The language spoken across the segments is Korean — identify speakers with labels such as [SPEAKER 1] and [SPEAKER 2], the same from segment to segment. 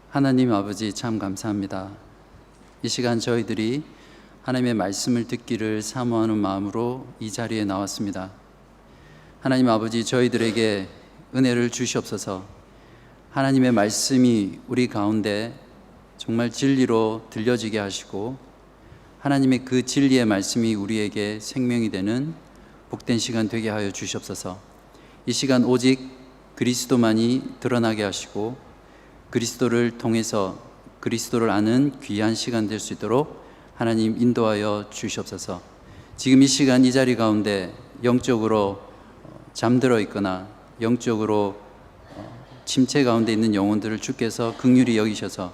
[SPEAKER 1] 하나님 아버지 참 감사합니다. 이 시간 저희들이 하나님의 말씀을 듣기를 사모하는 마음으로 이 자리에 나왔습니다. 하나님 아버지, 저희들에게 은혜를 주시옵소서. 하나님의 말씀이 우리 가운데 정말 진리로 들려지게 하시고, 하나님의 그 진리의 말씀이 우리에게 생명이 되는 복된 시간 되게 하여 주시옵소서. 이 시간 오직 그리스도만이 드러나게 하시고, 그리스도를 통해서 그리스도를 아는 귀한 시간 될 수 있도록 하나님 인도하여 주시옵소서. 지금 이 시간 이 자리 가운데 영적으로 잠들어 있거나 영적으로 침체 가운데 있는 영혼들을 주께서 긍휼히 여기셔서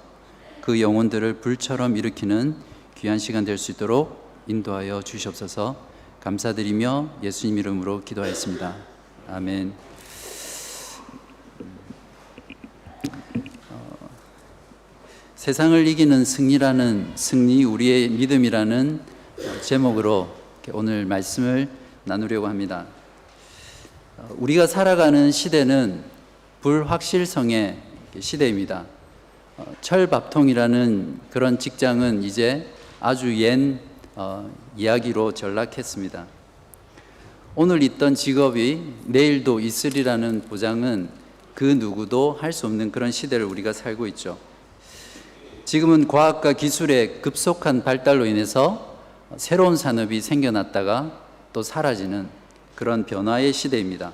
[SPEAKER 1] 그 영혼들을 불처럼 일으키는 귀한 시간 될 수 있도록 인도하여 주시옵소서. 감사드리며 예수님 이름으로 기도하였습니다. 아멘. 세상을 이기는 승리 우리의 믿음이라는 제목으로 오늘 말씀을 나누려고 합니다. 우리가 살아가는 시대는 불확실성의 시대입니다. 철밥통이라는 그런 직장은 이제 아주 옛 이야기로 전락했습니다. 오늘 있던 직업이 내일도 있으리라는 보장은 그 누구도 할 수 없는 그런 시대를 우리가 살고 있죠. 지금은 과학과 기술의 급속한 발달로 인해서 새로운 산업이 생겨났다가 또 사라지는 그런 변화의 시대입니다.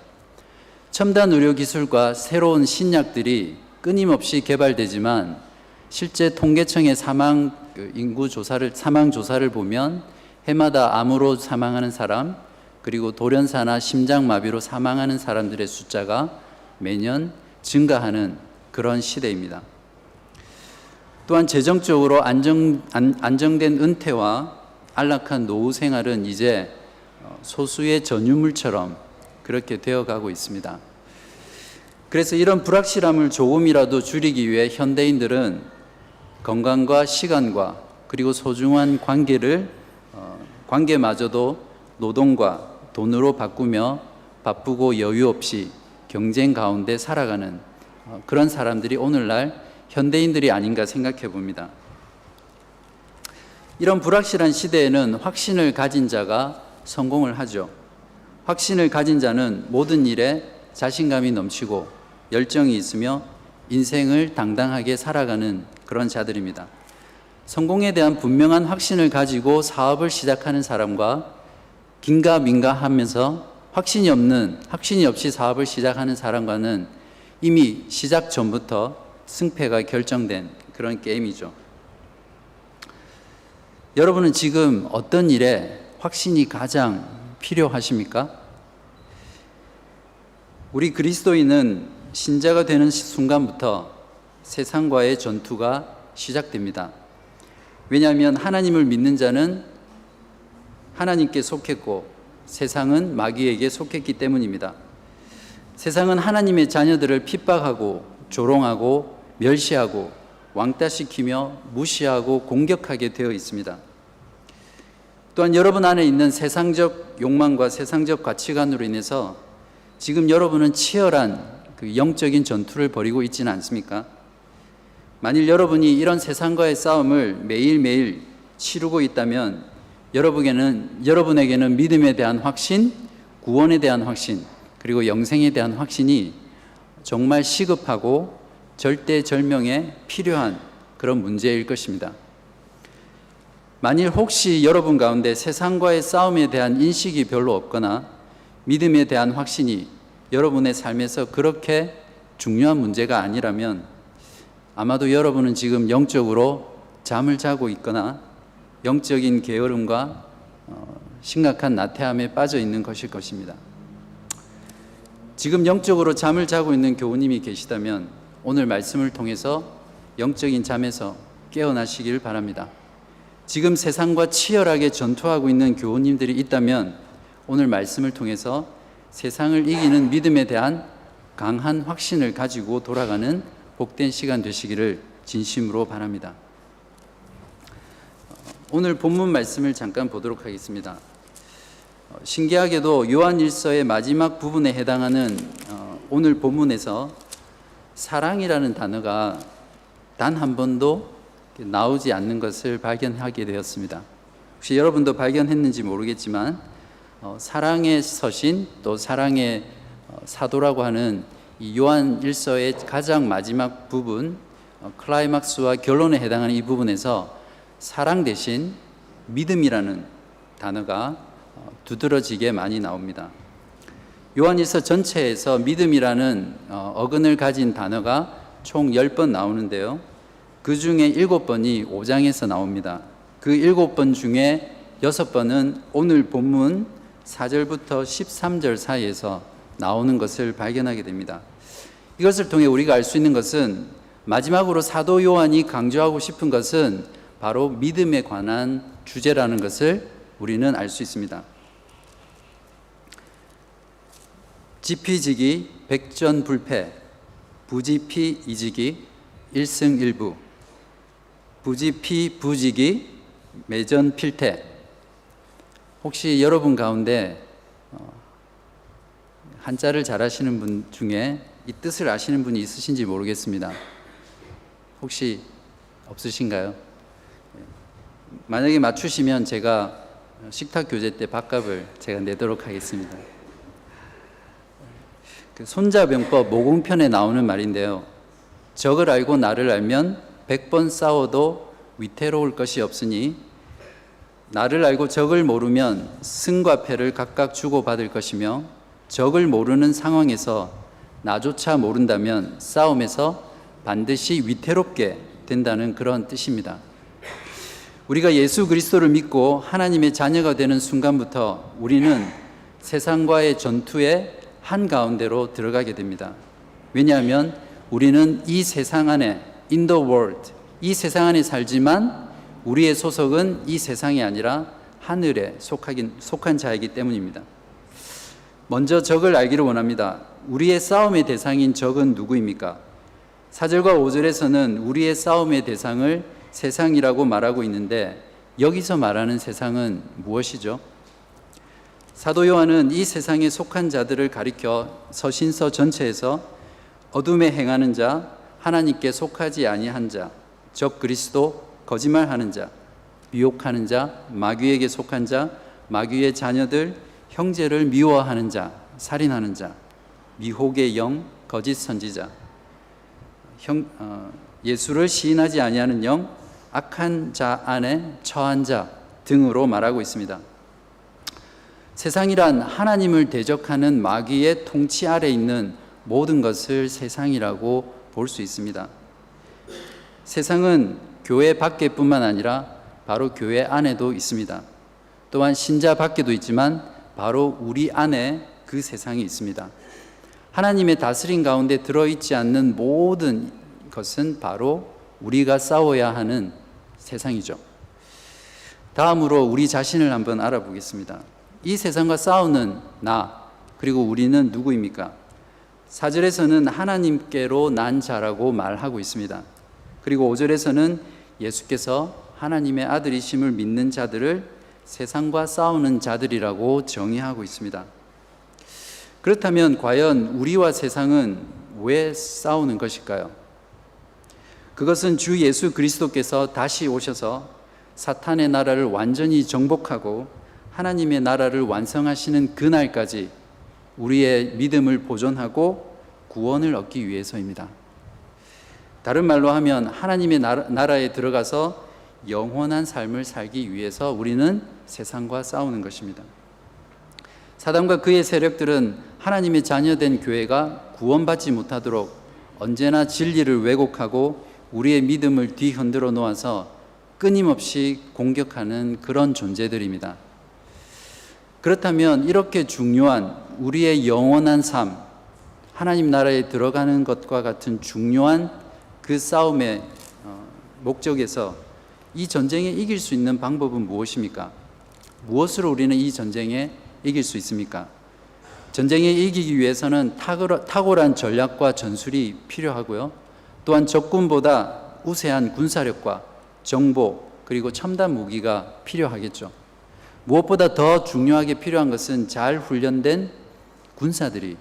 [SPEAKER 1] 첨단 의료 기술과 새로운 신약들이 끊임없이 개발되지만 실제 통계청의 사망 조사를 보면 해마다 암으로 사망하는 사람, 그리고 돌연사나 심장마비로 사망하는 사람들의 숫자가 매년 증가하는 그런 시대입니다. 또한 재정적으로 안정된 은퇴와 안락한 노후 생활은 이제 소수의 전유물처럼 그렇게 되어가고 있습니다. 그래서 이런 불확실함을 조금이라도 줄이기 위해 현대인들은 건강과 시간과 그리고 소중한 관계마저도 노동과 돈으로 바꾸며 바쁘고 여유 없이 경쟁 가운데 살아가는 그런 사람들이 오늘날 현대인들이 아닌가 생각해 봅니다. 이런 불확실한 시대에는 확신을 가진 자가 성공을 하죠. 확신을 가진 자는 모든 일에 자신감이 넘치고 열정이 있으며 인생을 당당하게 살아가는 그런 자들입니다. 성공에 대한 분명한 확신을 가지고 사업을 시작하는 사람과 긴가민가 하면서 확신이 없이 사업을 시작하는 사람과는 이미 시작 전부터 승패가 결정된 그런 게임이죠. 여러분은 지금 어떤 일에 확신이 가장 필요하십니까? 우리 그리스도인은 신자가 되는 순간부터 세상과의 전투가 시작됩니다. 왜냐하면 하나님을 믿는 자는 하나님께 속했고 세상은 마귀에게 속했기 때문입니다. 세상은 하나님의 자녀들을 핍박하고 조롱하고 멸시하고 왕따시키며 무시하고 공격하게 되어 있습니다. 또한 여러분 안에 있는 세상적 욕망과 세상적 가치관으로 인해서 지금 여러분은 치열한 그 영적인 전투를 벌이고 있지는 않습니까? 만일 여러분이 이런 세상과의 싸움을 매일매일 치르고 있다면 여러분에게는 믿음에 대한 확신, 구원에 대한 확신, 그리고 영생에 대한 확신이 정말 시급하고 절대절명에 필요한 그런 문제일 것입니다. 만일 혹시 여러분 가운데 세상과의 싸움에 대한 인식이 별로 없거나 믿음에 대한 확신이 여러분의 삶에서 그렇게 중요한 문제가 아니라면 아마도 여러분은 지금 영적으로 잠을 자고 있거나 영적인 게으름과 심각한 나태함에 빠져 있는 것일 것입니다. 지금 영적으로 잠을 자고 있는 교우님이 계시다면 오늘 말씀을 통해서 영적인 잠에서 깨어나시길 바랍니다. 지금 세상과 치열하게 전투하고 있는 교우님들이 있다면 오늘 말씀을 통해서 세상을 이기는 믿음에 대한 강한 확신을 가지고 돌아가는 복된 시간 되시기를 진심으로 바랍니다. 오늘 본문 말씀을 잠깐 보도록 하겠습니다. 신기하게도 요한일서의 마지막 부분에 해당하는 오늘 본문에서 사랑이라는 단어가 단 한 번도 나오지 않는 것을 발견하게 되었습니다. 혹시 여러분도 발견했는지 모르겠지만 사랑의 서신 또 사랑의 사도라고 하는 이 요한 1서의 가장 마지막 부분, 클라이막스와 결론에 해당하는 이 부분에서 사랑 대신 믿음이라는 단어가 두드러지게 많이 나옵니다. 요한 1서 전체에서 믿음이라는 어근을 가진 단어가 총 10번 나오는데요. 그 중에 7번이 5장에서 나옵니다. 그 7번 중에 6번은 오늘 본문 4절부터 13절 사이에서 나오는 것을 발견하게 됩니다. 이것을 통해 우리가 알 수 있는 것은 마지막으로 사도 요한이 강조하고 싶은 것은 바로 믿음에 관한 주제라는 것을 우리는 알 수 있습니다. 지피지기 백전불패, 부지피이지기 일승일부, 부지피부지기 매전필퇴. 혹시 여러분 가운데 한자를 잘 아시는 분 중에 이 뜻을 아시는 분이 있으신지 모르겠습니다. 혹시 없으신가요? 만약에 맞추시면 제가 식탁 교제 때 밥값을 제가 내도록 하겠습니다. 그 손자병법 모공편에 나오는 말인데요. 적을 알고 나를 알면 100번 싸워도 위태로울 것이 없으니 나를 알고 적을 모르면 승과 패를 각각 주고받을 것이며 적을 모르는 상황에서 나조차 모른다면 싸움에서 반드시 위태롭게 된다는 그런 뜻입니다. 우리가 예수 그리스도를 믿고 하나님의 자녀가 되는 순간부터 우리는 세상과의 전투의 한가운데로 들어가게 됩니다. 왜냐하면 우리는 이 세상 안에 in the world, 이 세상 안에 살지만 우리의 소속은 이 세상이 아니라 하늘에 속한 자이기 때문입니다. 먼저 적을 알기를 원합니다. 우리의 싸움의 대상인 적은 누구입니까? 4절과 5절에서는 우리의 싸움의 대상을 세상이라고 말하고 있는데 여기서 말하는 세상은 무엇이죠? 사도 요한은 이 세상에 속한 자들을 가리켜 서신서 전체에서 어둠에 행하는 자, 하나님께 속하지 아니한 자, 적 그리스도, 거짓말하는 자, 미혹하는 자, 마귀에게 속한 자, 마귀의 자녀들, 형제를 미워하는 자, 살인하는 자, 미혹의 영, 거짓 선지자, 예수를 시인하지 아니하는 영, 악한 자 안에 처한 자 등으로 말하고 있습니다. 세상이란 하나님을 대적하는 마귀의 통치 아래 있는 모든 것을 세상이라고 볼 수 있습니다. 세상은 교회 밖에뿐만 아니라 바로 교회 안에도 있습니다. 또한 신자 밖에도 있지만 바로 우리 안에 그 세상이 있습니다. 하나님의 다스림 가운데 들어있지 않는 모든 것은 바로 우리가 싸워야 하는 세상이죠. 다음으로 우리 자신을 한번 알아보겠습니다. 이 세상과 싸우는 나, 그리고 우리는 누구입니까? 4절에서는 하나님께로 난 자라고 말하고 있습니다. 그리고 5절에서는 예수께서 하나님의 아들이심을 믿는 자들을 세상과 싸우는 자들이라고 정의하고 있습니다. 그렇다면 과연 우리와 세상은 왜 싸우는 것일까요? 그것은 주 예수 그리스도께서 다시 오셔서 사탄의 나라를 완전히 정복하고 하나님의 나라를 완성하시는 그날까지 우리의 믿음을 보존하고 구원을 얻기 위해서입니다. 다른 말로 하면 하나님의 나라에 들어가서 영원한 삶을 살기 위해서 우리는 세상과 싸우는 것입니다. 사단과 그의 세력들은 하나님의 자녀된 교회가 구원받지 못하도록 언제나 진리를 왜곡하고 우리의 믿음을 뒤흔들어 놓아서 끊임없이 공격하는 그런 존재들입니다. 그렇다면 이렇게 중요한 우리의 영원한 삶, 하나님 나라에 들어가는 것과 같은 중요한 그 싸움의 목적에서 이 전쟁에 이길 수 있는 방법은 무엇입니까? 무엇으로 우리는 이 전쟁에 이길 수 있습니까? 전쟁에 이기기 위해서는 탁월한 전략과 전술이 필요하고요. 또한 적군보다 우세한 군사력과 정보 그리고 첨단 무기가 필요하겠죠. 무엇보다 더 중요하게 필요한 것은 잘 훈련된 군사들이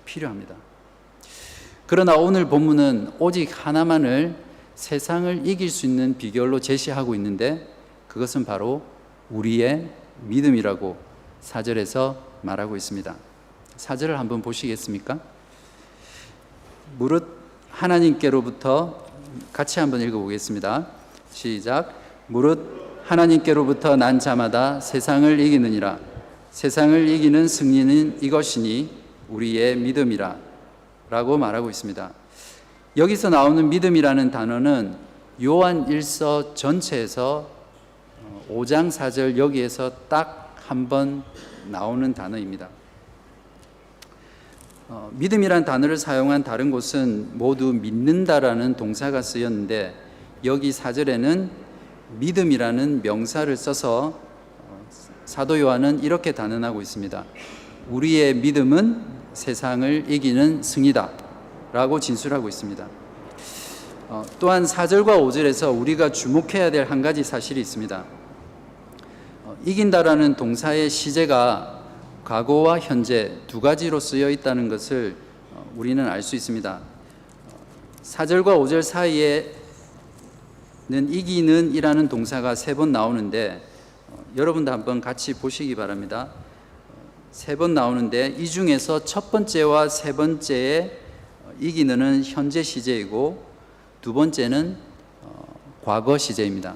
[SPEAKER 1] 필요합니다. 그러나 오늘 본문은 오직 하나만을 세상을 이길 수 있는 비결로 제시하고 있는데 그것은 바로 우리의 믿음이라고 4절에서 말하고 있습니다. 4절을 한번 보시겠습니까? 무릇 하나님께로부터 같이 한번 읽어보겠습니다. 시작. 무릇 하나님께로부터 난 자마다 세상을 이기느니라. 세상을 이기는 승리는 이것이니 우리의 믿음이라 라고 말하고 있습니다. 여기서 나오는 믿음이라는 단어는 요한 1서 전체에서 5장 4절 여기에서 딱 한 번 나오는 단어입니다. 믿음이란 단어를 사용한 다른 곳은 모두 믿는다라는 동사가 쓰였는데 여기 4절에는 믿음이라는 명사를 써서 사도 요한은 이렇게 단언하고 있습니다. 우리의 믿음은 세상을 이기는 승리다 라고 진술하고 있습니다. 또한 4절과 5절에서 우리가 주목해야 될 한 가지 사실이 있습니다. 이긴다라는 동사의 시제가 과거와 현재 두 가지로 쓰여 있다는 것을 우리는 알 수 있습니다. 4절과 5절 사이에는 이기는 이라는 동사가 3번 나오는데 여러분도 한번 같이 보시기 바랍니다. 3번 나오는데 이 중에서 첫 번째와 세 번째의 이기는은 현재 시제이고 두 번째는 과거 시제입니다.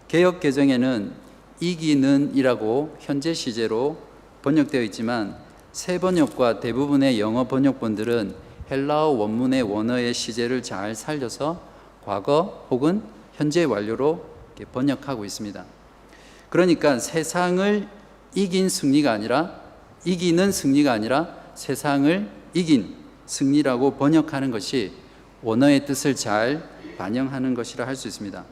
[SPEAKER 1] 개역 개정에는 이기는 이라고 현재 시제로 번역되어 있지만 새 번역과 대부분의 영어 번역본들은 헬라어 원문의 원어의 시제를 잘 살려서 과거 혹은 현재 완료로 번역하고 있습니다. 그러니까 세상을 이긴 승리가 아니라 이기는 승리가 아니라 세상을 이긴 승리라고 번역하는 것이 원어의 뜻을 잘 반영하는 것이라 할 수 있습니다.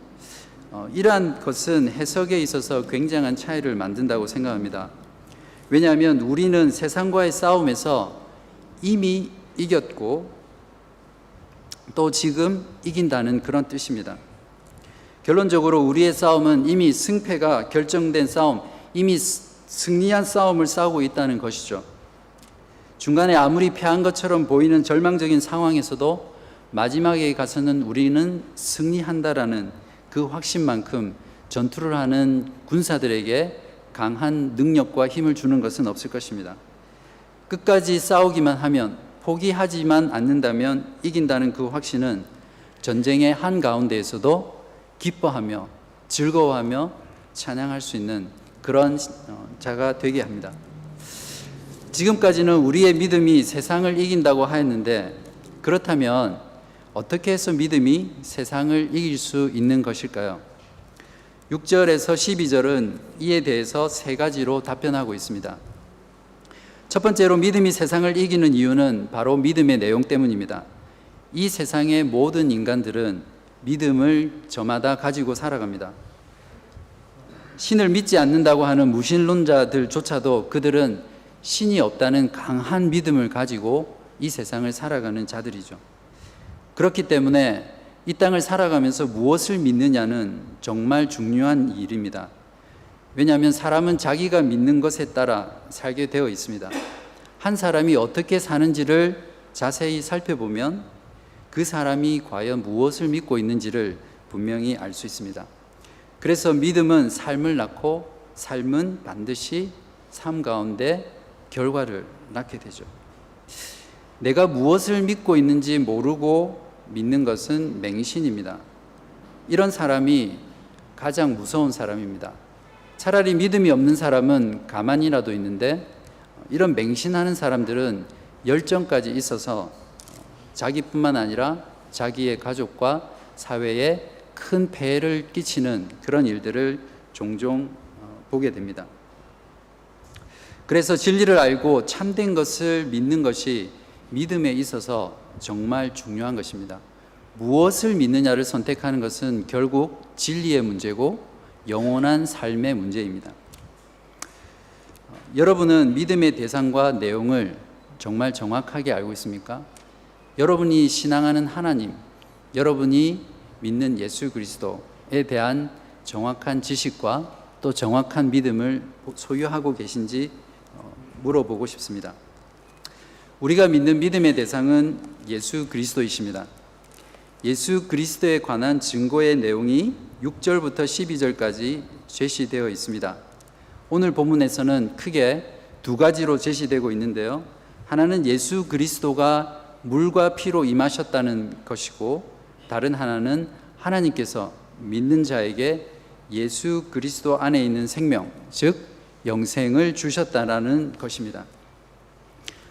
[SPEAKER 1] 이러한 것은 해석에 있어서 굉장한 차이를 만든다고 생각합니다. 왜냐하면 우리는 세상과의 싸움에서 이미 이겼고 또 지금 이긴다는 그런 뜻입니다. 결론적으로 우리의 싸움은 이미 승패가 결정된 싸움, 이미 승리한 싸움을 싸우고 있다는 것이죠. 중간에 아무리 패한 것처럼 보이는 절망적인 상황에서도 마지막에 가서는 우리는 승리한다라는 그 확신만큼 전투를 하는 군사들에게 강한 능력과 힘을 주는 것은 없을 것입니다. 끝까지 싸우기만 하면, 포기하지만 않는다면 이긴다는 그 확신은 전쟁의 한가운데에서도 기뻐하며 즐거워하며 찬양할 수 있는 그런 자가 되게 합니다. 지금까지는 우리의 믿음이 세상을 이긴다고 하였는데 그렇다면 어떻게 해서 믿음이 세상을 이길 수 있는 것일까요? 6절에서 12절은 이에 대해서 세 가지로 답변하고 있습니다. 첫 번째로 믿음이 세상을 이기는 이유는 바로 믿음의 내용 때문입니다. 이 세상의 모든 인간들은 믿음을 저마다 가지고 살아갑니다. 신을 믿지 않는다고 하는 무신론자들조차도 그들은 신이 없다는 강한 믿음을 가지고 이 세상을 살아가는 자들이죠. 그렇기 때문에 이 땅을 살아가면서 무엇을 믿느냐는 정말 중요한 일입니다. 왜냐하면 사람은 자기가 믿는 것에 따라 살게 되어 있습니다. 한 사람이 어떻게 사는지를 자세히 살펴보면 그 사람이 과연 무엇을 믿고 있는지를 분명히 알 수 있습니다. 그래서 믿음은 삶을 낳고 삶은 반드시 삶 가운데 결과를 낳게 되죠. 내가 무엇을 믿고 있는지 모르고 믿는 것은 맹신입니다. 이런 사람이 가장 무서운 사람입니다. 차라리 믿음이 없는 사람은 가만히라도 있는데 이런 맹신하는 사람들은 열정까지 있어서 자기뿐만 아니라 자기의 가족과 사회에 큰 폐해를 끼치는 그런 일들을 종종 보게 됩니다. 그래서 진리를 알고 참된 것을 믿는 것이 믿음에 있어서 정말 중요한 것입니다. 무엇을 믿느냐를 선택하는 것은 결국 진리의 문제고 영원한 삶의 문제입니다. 여러분은 믿음의 대상과 내용을 정말 정확하게 알고 있습니까? 여러분이 신앙하는 하나님, 여러분이 믿는 예수 그리스도에 대한 정확한 지식과 또 정확한 믿음을 소유하고 계신지 물어보고 싶습니다. 우리가 믿는 믿음의 대상은 예수 그리스도이십니다. 예수 그리스도에 관한 증거의 내용이 6절부터 12절까지 제시되어 있습니다. 오늘 본문에서는 크게 두 가지로 제시되고 있는데요. 하나는 예수 그리스도가 물과 피로 임하셨다는 것이고, 다른 하나는 하나님께서 믿는 자에게 예수 그리스도 안에 있는 생명, 즉 영생을 주셨다라는 것입니다.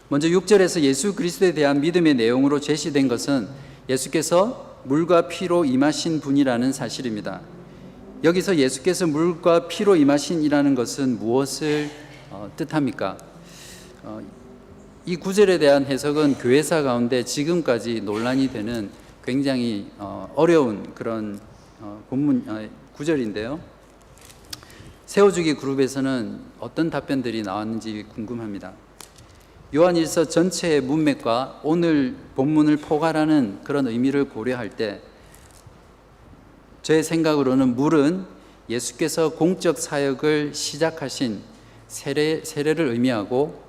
[SPEAKER 1] 먼저 6절에서 예수 그리스도에 대한 믿음의 내용으로 제시된 것은 예수께서 물과 피로 임하신 분이라는 사실입니다. 여기서 예수께서 물과 피로 임하신이라는 것은 무엇을 뜻합니까? 이 구절에 대한 해석은 교회사 가운데 지금까지 논란이 되는 굉장히 어려운 그런 구절인데요. 세워주기 그룹에서는 어떤 답변들이 나왔는지 궁금합니다. 요한일서 전체의 문맥과 오늘 본문을 포괄하는 그런 의미를 고려할 때 제 생각으로는 물은 예수께서 공적 사역을 시작하신 세례를 의미하고,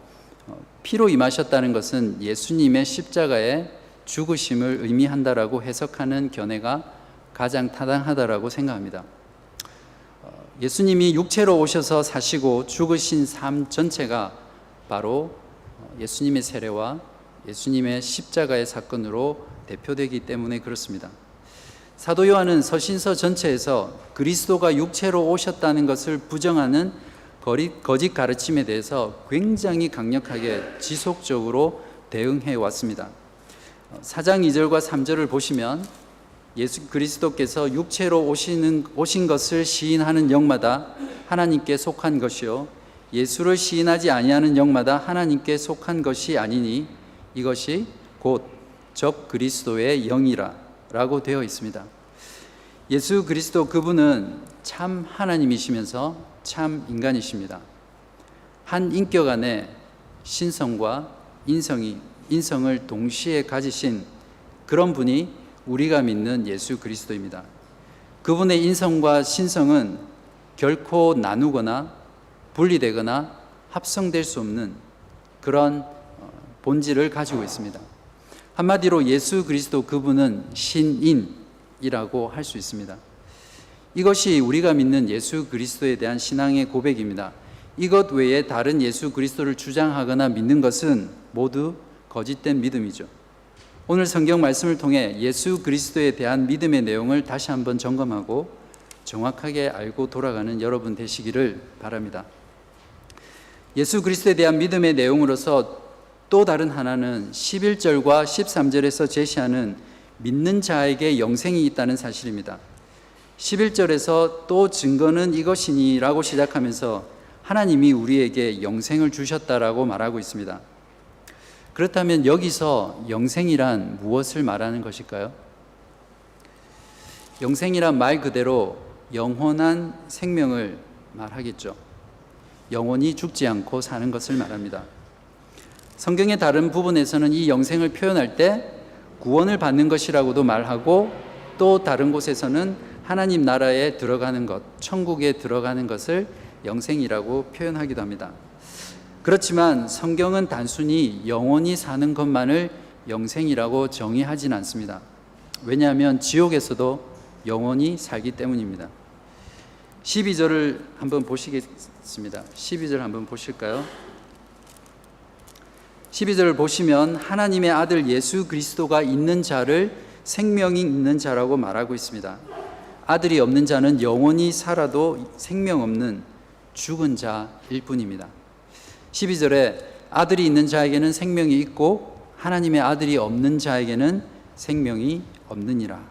[SPEAKER 1] 피로 임하셨다는 것은 예수님의 십자가의 죽으심을 의미한다라고 해석하는 견해가 가장 타당하다라고 생각합니다. 예수님이 육체로 오셔서 사시고 죽으신 삶 전체가 바로 예수님의 세례와 예수님의 십자가의 사건으로 대표되기 때문에 그렇습니다. 사도 요한은 서신서 전체에서 그리스도가 육체로 오셨다는 것을 부정하는 거짓 가르침에 대해서 굉장히 강력하게 지속적으로 대응해 왔습니다. 4장 2절과 3절을 보시면 예수 그리스도께서 육체로 오신 것을 시인하는 영마다 하나님께 속한 것이요, 예수를 시인하지 아니하는 영마다 하나님께 속한 것이 아니니 이것이 곧 적 그리스도의 영이라 라고 되어 있습니다. 예수 그리스도 그분은 참 하나님이시면서 참 인간이십니다. 한 인격 안에 신성과 인성을 동시에 가지신 그런 분이 우리가 믿는 예수 그리스도입니다. 그분의 인성과 신성은 결코 나누거나 분리되거나 합성될 수 없는 그런 본질을 가지고 있습니다. 한마디로 예수 그리스도 그분은 신인이라고 할 수 있습니다. 이것이 우리가 믿는 예수 그리스도에 대한 신앙의 고백입니다. 이것 외에 다른 예수 그리스도를 주장하거나 믿는 것은 모두 거짓된 믿음이죠. 오늘 성경 말씀을 통해 예수 그리스도에 대한 믿음의 내용을 다시 한번 점검하고 정확하게 알고 돌아가는 여러분 되시기를 바랍니다. 예수 그리스도에 대한 믿음의 내용으로서 또 다른 하나는 11절과 13절에서 제시하는 믿는 자에게 영생이 있다는 사실입니다. 11절에서 또 증거는 이것이니 라고 시작하면서 하나님이 우리에게 영생을 주셨다라고 말하고 있습니다. 그렇다면 여기서 영생이란 무엇을 말하는 것일까요? 영생이란 말 그대로 영원한 생명을 말하겠죠. 영원히 죽지 않고 사는 것을 말합니다. 성경의 다른 부분에서는 이 영생을 표현할 때 구원을 받는 것이라고도 말하고, 또 다른 곳에서는 하나님 나라에 들어가는 것, 천국에 들어가는 것을 영생이라고 표현하기도 합니다. 그렇지만 성경은 단순히 영원히 사는 것만을 영생이라고 정의하진 않습니다. 왜냐하면 지옥에서도 영원히 살기 때문입니다. 12절을 한번 보시겠습니다. 12절 한번 보실까요? 12절을 보시면 하나님의 아들 예수 그리스도가 있는 자를 생명이 있는 자라고 말하고 있습니다. 아들이 없는 자는 영원히 살아도 생명 없는 죽은 자일 뿐입니다. 12절에 아들이 있는 자에게는 생명이 있고 하나님의 아들이 없는 자에게는 생명이 없느니라.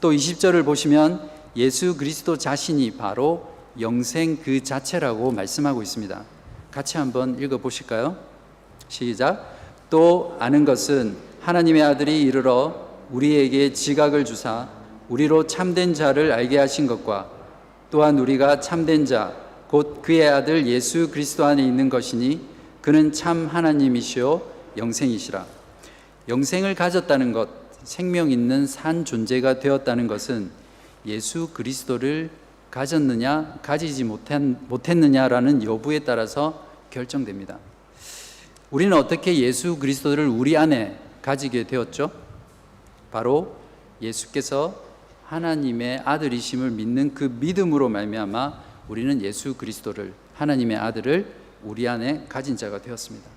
[SPEAKER 1] 또 20절을 보시면 예수 그리스도 자신이 바로 영생 그 자체라고 말씀하고 있습니다. 같이 한번 읽어보실까요? 시작. 또 아는 것은 하나님의 아들이 이르러 우리에게 지각을 주사 우리로 참된 자를 알게 하신 것과 또한 우리가 참된 자 곧 그의 아들 예수 그리스도 안에 있는 것이니 그는 참 하나님이시요 영생이시라. 영생을 가졌다는 것, 생명 있는 산 존재가 되었다는 것은 예수 그리스도를 가졌느냐 가지지 못했느냐라는 여부에 따라서 결정됩니다. 우리는 어떻게 예수 그리스도를 우리 안에 가지게 되었죠? 바로 예수께서 하나님의 아들이심을 믿는 그 믿음으로 말미암아 우리는 예수 그리스도를, 하나님의 아들을 우리 안에 가진 자가 되었습니다.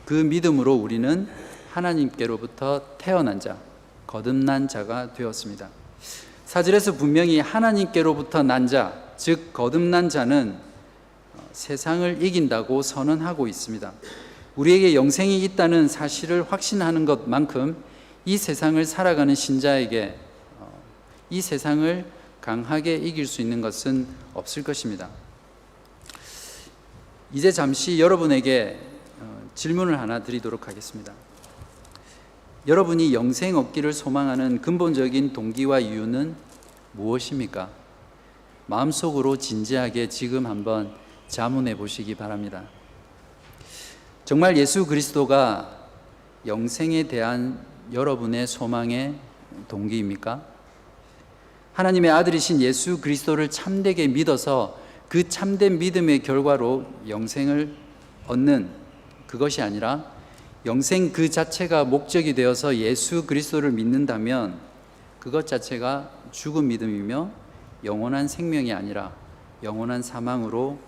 [SPEAKER 1] 그 믿음으로 우리는 하나님께로부터 태어난 자, 거듭난 자가 되었습니다. 사절에서 분명히 하나님께로부터 난 자, 즉 거듭난 자는 세상을 이긴다고 선언하고 있습니다. 우리에게 영생이 있다는 사실을 확신하는 것만큼 이 세상을 살아가는 신자에게 이 세상을 강하게 이길 수 있는 것은 없을 것입니다. 이제 잠시 여러분에게 질문을 하나 드리도록 하겠습니다. 여러분이 영생 얻기를 소망하는 근본적인 동기와 이유는 무엇입니까? 마음속으로 진지하게 지금 한번 자문해 보시기 바랍니다. 정말 예수 그리스도가 영생에 대한 여러분의 소망의 동기입니까? 하나님의 아들이신 예수 그리스도를 참되게 믿어서 그 참된 믿음의 결과로 영생을 얻는 그것이 아니라 영생 그 자체가 목적이 되어서 예수 그리스도를 믿는다면 그것 자체가 죽은 믿음이며 영원한 생명이 아니라 영원한 사망으로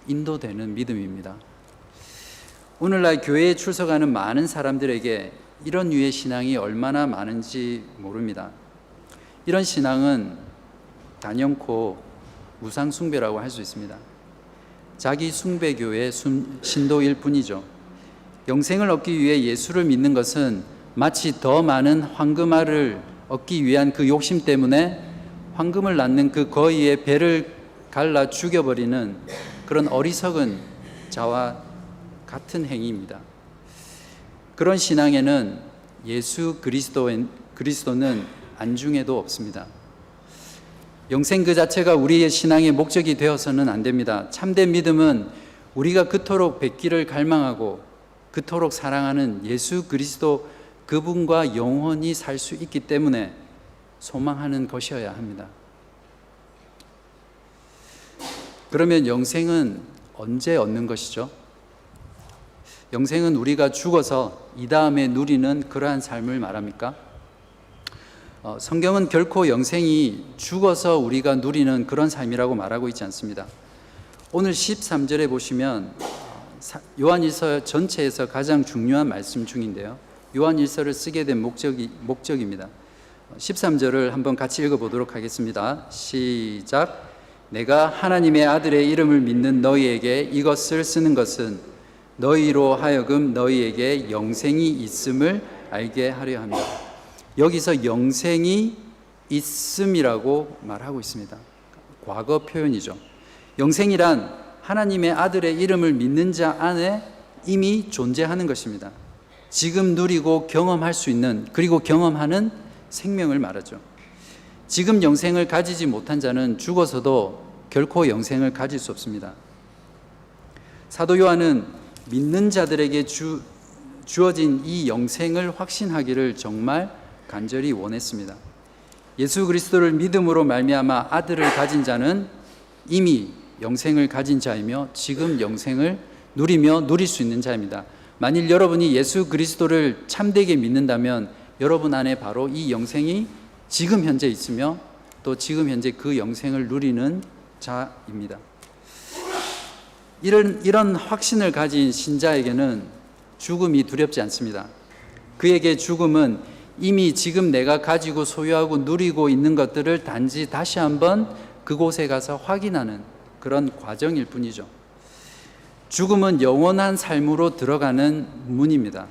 [SPEAKER 1] 인도되는 믿음입니다. 오늘날 교회에 출석하는 많은 사람들에게 이런 류의 신앙이 얼마나 많은지 모릅니다. 이런 신앙은 단연코 우상숭배라고 할 수 있습니다. 자기 숭배교의 신도일 뿐이죠. 영생을 얻기 위해 예수를 믿는 것은 마치 더 많은 황금알을 얻기 위한 그 욕심 때문에 황금을 낳는 그 거위의 배를 갈라 죽여버리는 그런 어리석은 자와 같은 행위입니다. 그런 신앙에는 예수 그리스도는 안중에도 없습니다. 영생 그 자체가 우리의 신앙의 목적이 되어서는 안 됩니다. 참된 믿음은 우리가 그토록 뵙기를 갈망하고 그토록 사랑하는 예수 그리스도 그분과 영원히 살 수 있기 때문에 소망하는 것이어야 합니다. 그러면 영생은 언제 얻는 것이죠? 영생은 우리가 죽어서 이 다음에 누리는 그러한 삶을 말합니까? 성경은 결코 영생이 죽어서 우리가 누리는 그런 삶이라고 말하고 있지 않습니다. 오늘 13절에 보시면 요한일서 전체에서 가장 중요한 말씀 중인데요. 요한일서를 쓰게 된 목적입니다. 13절을 한번 같이 읽어보도록 하겠습니다. 시작. 내가 하나님의 아들의 이름을 믿는 너희에게 이것을 쓰는 것은 너희로 하여금 너희에게 영생이 있음을 알게 하려 합니다. 여기서 영생이 있음이라고 말하고 있습니다. 과거 표현이죠. 영생이란 하나님의 아들의 이름을 믿는 자 안에 이미 존재하는 것입니다. 지금 누리고 경험할 수 있는, 그리고 경험하는 생명을 말하죠. 지금 영생을 가지지 못한 자는 죽어서도 결코 영생을 가질 수 없습니다. 사도 요한은 믿는 자들에게 주어진 이 영생을 확신하기를 정말 간절히 원했습니다. 예수 그리스도를 믿음으로 말미암아 아들을 가진 자는 이미 영생을 가진 자이며 지금 영생을 누리며 누릴 수 있는 자입니다. 만일 여러분이 예수 그리스도를 참되게 믿는다면 여러분 안에 바로 이 영생이 지금 현재 있으며 또 지금 현재 그 영생을 누리는 자입니다. 이런 확신을 가진 신자에게는 죽음이 두렵지 않습니다. 그에게 죽음은 이미 지금 내가 가지고 소유하고 누리고 있는 것들을 단지 다시 한번 그곳에 가서 확인하는 그런 과정일 뿐이죠. 죽음은 영원한 삶으로 들어가는 문입니다.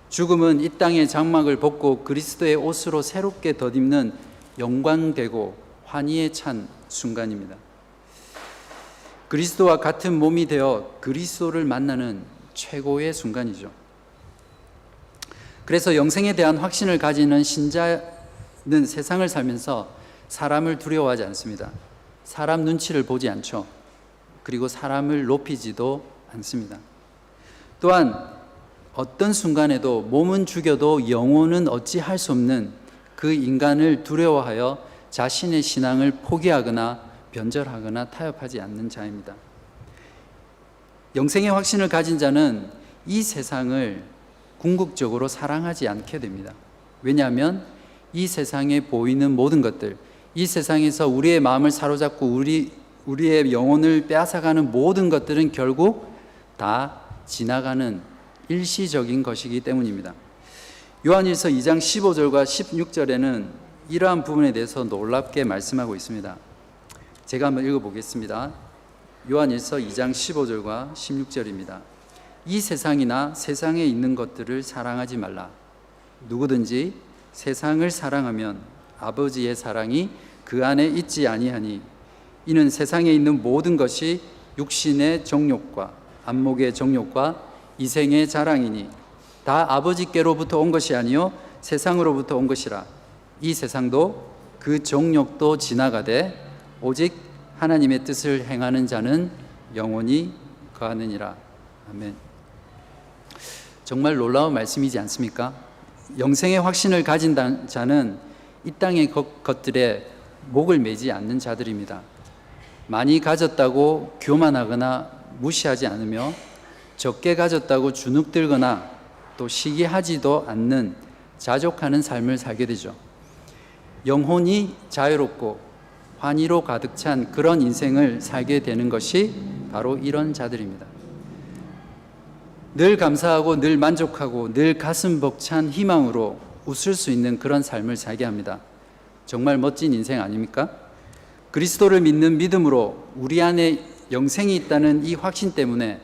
[SPEAKER 1] 죽음은 이 땅의 장막을 벗고 그리스도의 옷으로 새롭게 덧입는 영광되고 환희에 찬 순간입니다. 그리스도와 같은 몸이 되어 그리스도를 만나는 최고의 순간이죠. 그래서 영생에 대한 확신을 가지는 신자는 세상을 살면서 사람을 두려워하지 않습니다. 사람 눈치를 보지 않죠. 그리고 사람을 높이지도 않습니다. 또한 어떤 순간에도 몸은 죽여도 영혼은 어찌할 수 없는 그 인간을 두려워하여 자신의 신앙을 포기하거나 변절하거나 타협하지 않는 자입니다. 영생의 확신을 가진 자는 이 세상을 궁극적으로 사랑하지 않게 됩니다. 왜냐하면 이 세상에 보이는 모든 것들, 이 세상에서 우리의 마음을 사로잡고 우리의 영혼을 빼앗아가는 모든 것들은 결국 다 지나가는 일시적인 것이기 때문입니다. 요한일서 2장 15절과 16절에는 이러한 부분에 대해서 놀랍게 말씀하고 있습니다. 제가 한번 읽어보겠습니다. 요한일서 2장 15절과 16절입니다. 이 세상이나 세상에 있는 것들을 사랑하지 말라. 누구든지 세상을 사랑하면 아버지의 사랑이 그 안에 있지 아니하니 이는 세상에 있는 모든 것이 육신의 정욕과 안목의 정욕과 이생의 자랑이니 다 아버지께로부터 온 것이 아니요 세상으로부터 온 것이라. 이 세상도 그 정욕도 지나가되 오직 하나님의 뜻을 행하는 자는 영원히 거하느니라. 아멘. 정말 놀라운 말씀이지 않습니까? 영생의 확신을 가진 자는 이 땅의 것들에 목을 매지 않는 자들입니다. 많이 가졌다고 교만하거나 무시하지 않으며 적게 가졌다고 주눅들거나 또 시기하지도 않는 자족하는 삶을 살게 되죠. 영혼이 자유롭고 환희로 가득 찬 그런 인생을 살게 되는 것이 바로 이런 자들입니다. 늘 감사하고 늘 만족하고 늘 가슴 벅찬 희망으로 웃을 수 있는 그런 삶을 살게 합니다. 정말 멋진 인생 아닙니까? 그리스도를 믿는 믿음으로 우리 안에 영생이 있다는 이 확신 때문에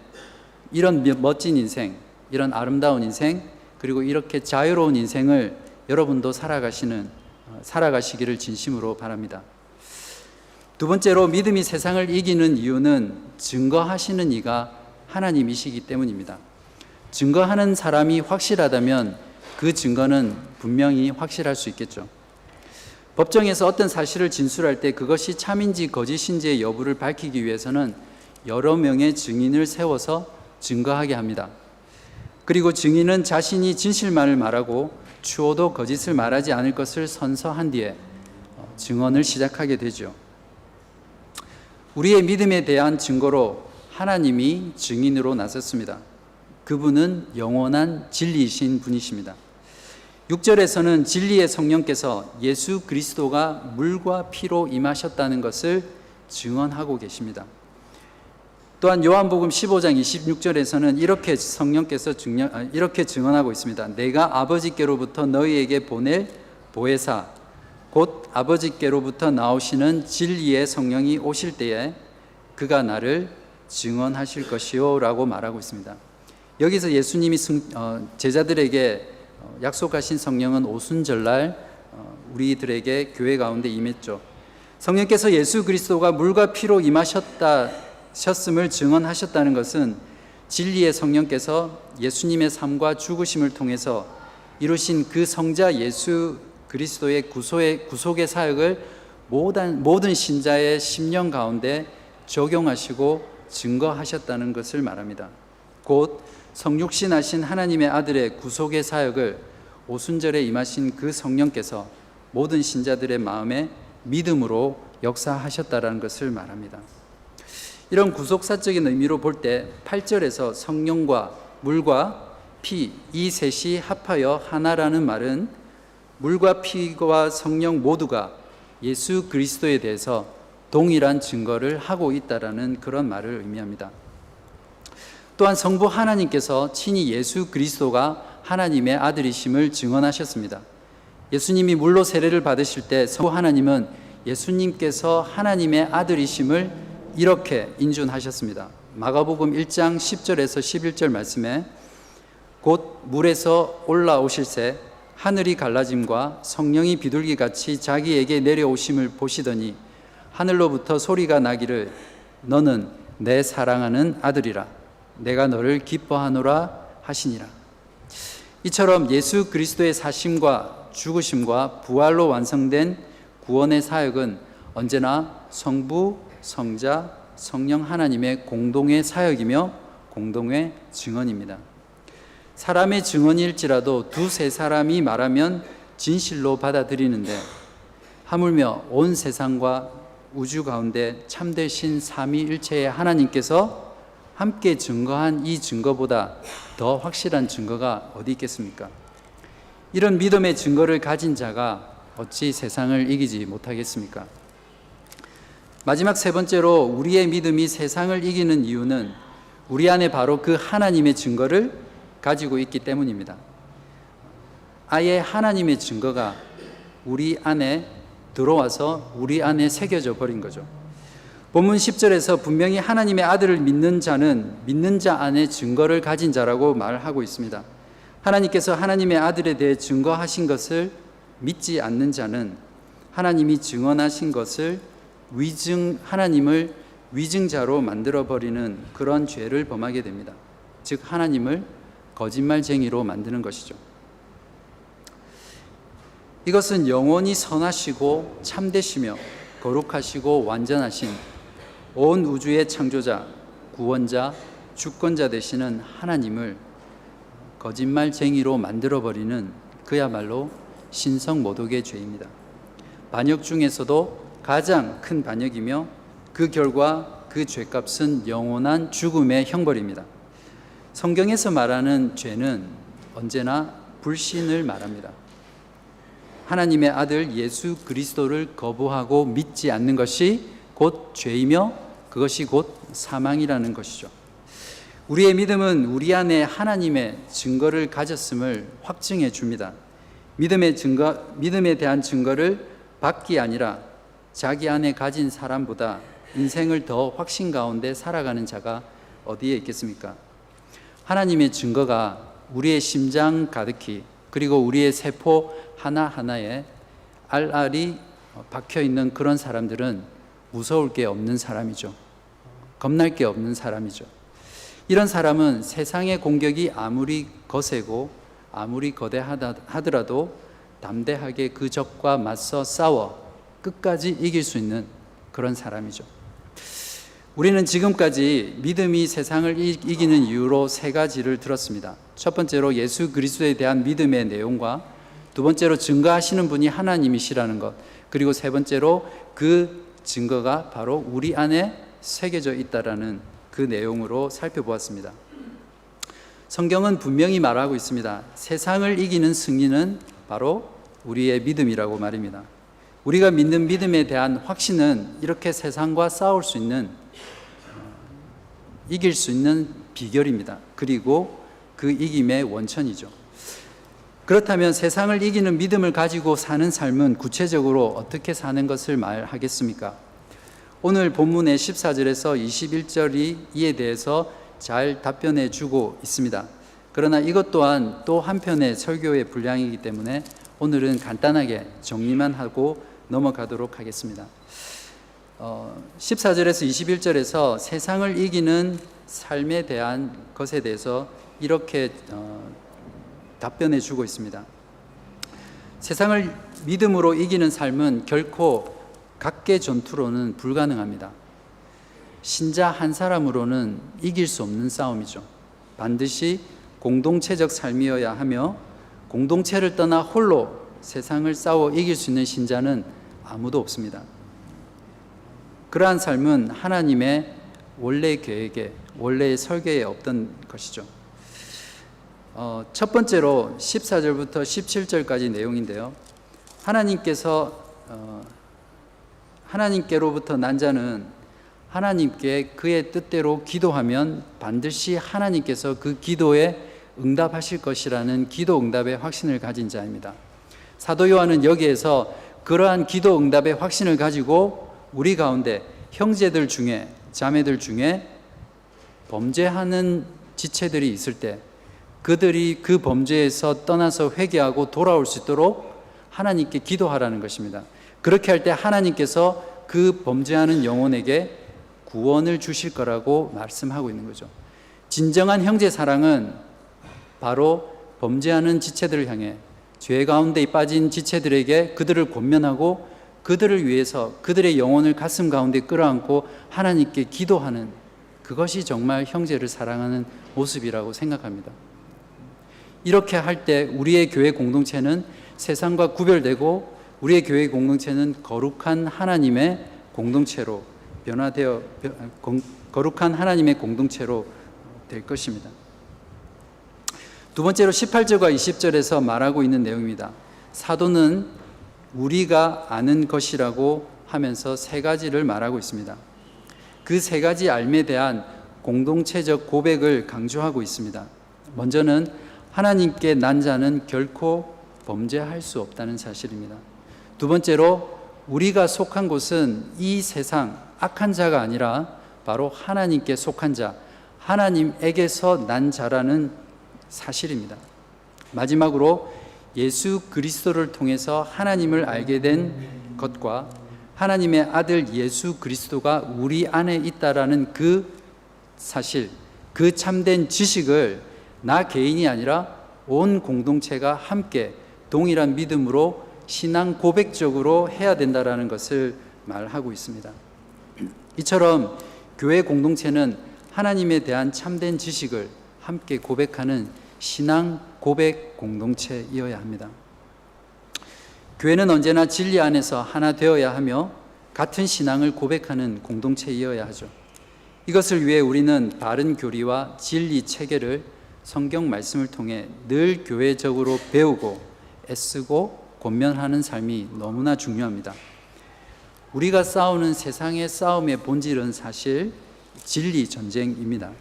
[SPEAKER 1] 이런 멋진 인생, 이런 아름다운 인생, 그리고 이렇게 자유로운 인생을 여러분도 살아가시기를 진심으로 바랍니다. 두 번째로 믿음이 세상을 이기는 이유는 증거하시는 이가 하나님이시기 때문입니다. 증거하는 사람이 확실하다면 그 증거는 분명히 확실할 수 있겠죠. 법정에서 어떤 사실을 진술할 때 그것이 참인지 거짓인지의 여부를 밝히기 위해서는 여러 명의 증인을 세워서 증거하게 합니다. 그리고 증인은 자신이 진실만을 말하고 추호도 거짓을 말하지 않을 것을 선서한 뒤에 증언을 시작하게 되죠. 우리의 믿음에 대한 증거로 하나님이 증인으로 나섰습니다. 그분은 영원한 진리이신 분이십니다. 6절에서는 진리의 성령께서 예수 그리스도가 물과 피로 임하셨다는 것을 증언하고 계십니다. 또한 요한복음 15장 26절에서는 이렇게 성령께서 이렇게 증언하고 있습니다. 내가 아버지께로부터 너희에게 보낼 보혜사 곧 아버지께로부터 나오시는 진리의 성령이 오실 때에 그가 나를 증언하실 것이요 라고 말하고 있습니다. 여기서 예수님이 제자들에게 약속하신 성령은 오순절날 우리들에게 교회 가운데 임했죠. 성령께서 예수 그리스도가 물과 피로 임하셨음을 증언하셨다는 것은 진리의 성령께서 예수님의 삶과 죽으심을 통해서 이루신 그 성자 예수 그리스도의 구속의 사역을 모든 신자의 심령 가운데 적용하시고 증거하셨다는 것을 말합니다. 곧 성육신하신 하나님의 아들의 구속의 사역을 오순절에 임하신 그 성령께서 모든 신자들의 마음에 믿음으로 역사하셨다는 것을 말합니다. 이런 구속사적인 의미로 볼 때 8절에서 성령과 물과 피 이 셋이 합하여 하나라는 말은 물과 피와 성령 모두가 예수 그리스도에 대해서 동일한 증거를 하고 있다라는 그런 말을 의미합니다. 또한 성부 하나님께서 친히 예수 그리스도가 하나님의 아들이심을 증언하셨습니다. 예수님이 물로 세례를 받으실 때 성부 하나님은 예수님께서 하나님의 아들이심을 이렇게 인준하셨습니다. 마가복음 1장 10절에서 11절 말씀에 곧 물에서 올라오실새 하늘이 갈라짐과 성령이 비둘기같이 자기에게 내려오심을 보시더니 하늘로부터 소리가 나기를 너는 내 사랑하는 아들이라 내가 너를 기뻐하노라 하시니라. 이처럼 예수 그리스도의 사심과 죽으심과 부활로 완성된 구원의 사역은 언제나 성부, 성자, 성령 하나님의 공동의 사역이며 공동의 증언입니다. 사람의 증언일지라도 두세 사람이 말하면 진실로 받아들이는데 하물며 온 세상과 우주 가운데 참되신 삼위일체의 하나님께서 함께 증거한 이 증거보다 더 확실한 증거가 어디 있겠습니까? 이런 믿음의 증거를 가진 자가 어찌 세상을 이기지 못하겠습니까? 마지막 세 번째로 우리의 믿음이 세상을 이기는 이유는 우리 안에 바로 그 하나님의 증거를 가지고 있기 때문입니다. 아예 하나님의 증거가 우리 안에 들어와서 우리 안에 새겨져 버린 거죠. 본문 10절에서 분명히 하나님의 아들을 믿는 자는 믿는 자 안에 증거를 가진 자라고 말하고 있습니다. 하나님께서 하나님의 아들에 대해 증거하신 것을 믿지 않는 자는 하나님이 증언하신 것을 하나님을 위증자로 만들어버리는 그런 죄를 범하게 됩니다. 즉 하나님을 거짓말쟁이로 만드는 것이죠. 이것은 영원히 선하시고 참되시며 거룩하시고 완전하신 온 우주의 창조자, 구원자, 주권자 되시는 하나님을 거짓말쟁이로 만들어버리는 그야말로 신성모독의 죄입니다. 반역 중에서도 가장 큰 반역이며 그 결과 그 죄값은 영원한 죽음의 형벌입니다. 성경에서 말하는 죄는 언제나 불신을 말합니다. 하나님의 아들 예수 그리스도를 거부하고 믿지 않는 것이 곧 죄이며 그것이 곧 사망이라는 것이죠. 우리의 믿음은 우리 안에 하나님의 증거를 가졌음을 확증해 줍니다. 믿음에 대한 증거를 받기 아니라 자기 안에 가진 사람보다 인생을 더 확신 가운데 살아가는 자가 어디에 있겠습니까? 하나님의 증거가 우리의 심장 가득히 그리고 우리의 세포 하나하나에 알알이 박혀있는 그런 사람들은 무서울 게 없는 사람이죠. 겁날 게 없는 사람이죠. 이런 사람은 세상의 공격이 아무리 거세고 아무리 거대하더라도 담대하게 그 적과 맞서 싸워 끝까지 이길 수 있는 그런 사람이죠. 우리는 지금까지 믿음이 세상을 이기는 이유로 세 가지를 들었습니다. 첫 번째로 예수 그리스도에 대한 믿음의 내용과 두 번째로 증거하시는 분이 하나님이시라는 것, 그리고 세 번째로 그 증거가 바로 우리 안에 새겨져 있다라는 그 내용으로 살펴보았습니다. 성경은 분명히 말하고 있습니다. 세상을 이기는 승리는 바로 우리의 믿음이라고 말입니다. 우리가 믿는 믿음에 대한 확신은 이렇게 세상과 싸울 수 있는, 이길 수 있는 비결입니다. 그리고 그 이김의 원천이죠. 그렇다면 세상을 이기는 믿음을 가지고 사는 삶은 구체적으로 어떻게 사는 것을 말하겠습니까? 오늘 본문의 14절에서 21절이 이에 대해서 잘 답변해 주고 있습니다. 그러나 이것 또한 또 한편의 설교의 분량이기 때문에 오늘은 간단하게 정리만 하고 넘어가도록 하겠습니다. 14절에서 21절에서 세상을 이기는 삶에 대한 것에 대해서 이렇게 답변해 주고 있습니다. 세상을 믿음으로 이기는 삶은 결코 각계 전투로는 불가능합니다. 신자 한 사람으로는 이길 수 없는 싸움이죠. 반드시 공동체적 삶이어야 하며 공동체를 떠나 홀로 세상을 싸워 이길 수 있는 신자는 아무도 없습니다. 그러한 삶은 하나님의 원래 계획에, 원래의 설계에 없던 것이죠. 첫 번째로 14절부터 17절까지 내용인데요. 하나님께로부터 난 자는 하나님께 그의 뜻대로 기도하면 반드시 하나님께서 그 기도에 응답하실 것이라는 기도 응답의 확신을 가진 자입니다. 사도 요한은 여기에서 그러한 기도 응답의 확신을 가지고 우리 가운데 형제들 중에, 자매들 중에 범죄하는 지체들이 있을 때 그들이 그 범죄에서 떠나서 회개하고 돌아올 수 있도록 하나님께 기도하라는 것입니다. 그렇게 할 때 하나님께서 그 범죄하는 영혼에게 구원을 주실 거라고 말씀하고 있는 거죠. 진정한 형제 사랑은 바로 범죄하는 지체들을 향해, 죄 가운데 빠진 지체들에게 그들을 권면하고 그들을 위해서 그들의 영혼을 가슴 가운데 끌어안고 하나님께 기도하는, 그것이 정말 형제를 사랑하는 모습이라고 생각합니다. 이렇게 할 때 우리의 교회 공동체는 세상과 구별되고 우리의 교회 공동체는 거룩한 하나님의 공동체로 거룩한 하나님의 공동체로 될 것입니다. 두 번째로 18절과 20절에서 말하고 있는 내용입니다. 사도는 우리가 아는 것이라고 하면서 세 가지를 말하고 있습니다. 그 세 가지 알에 대한 공동체적 고백을 강조하고 있습니다. 먼저는 하나님께 난 자는 결코 범죄할 수 없다는 사실입니다. 두 번째로 우리가 속한 곳은 이 세상 악한 자가 아니라 바로 하나님께 속한 자, 하나님에게서 난 자라는 사실입니다. 마지막으로 예수 그리스도를 통해서 하나님을 알게 된 것과 하나님의 아들 예수 그리스도가 우리 안에 있다라는 그 사실, 그 참된 지식을 나 개인이 아니라 온 공동체가 함께 동일한 믿음으로 신앙 고백적으로 해야 된다라는 것을 말하고 있습니다. 이처럼 교회 공동체는 하나님에 대한 참된 지식을 함께 고백하는 신앙 고백 공동체이어야 합니다. 교회는 언제나 진리 안에서 하나 되어야 하며 같은 신앙을 고백하는 공동체이어야 하죠. 이것을 위해 우리는 바른 교리와 진리 체계를 성경 말씀을 통해 늘 교회적으로 배우고 애쓰고 권면하는 삶이 너무나 중요합니다. 우리가 싸우는 세상의 싸움의 본질은 사실 진리 전쟁입니다.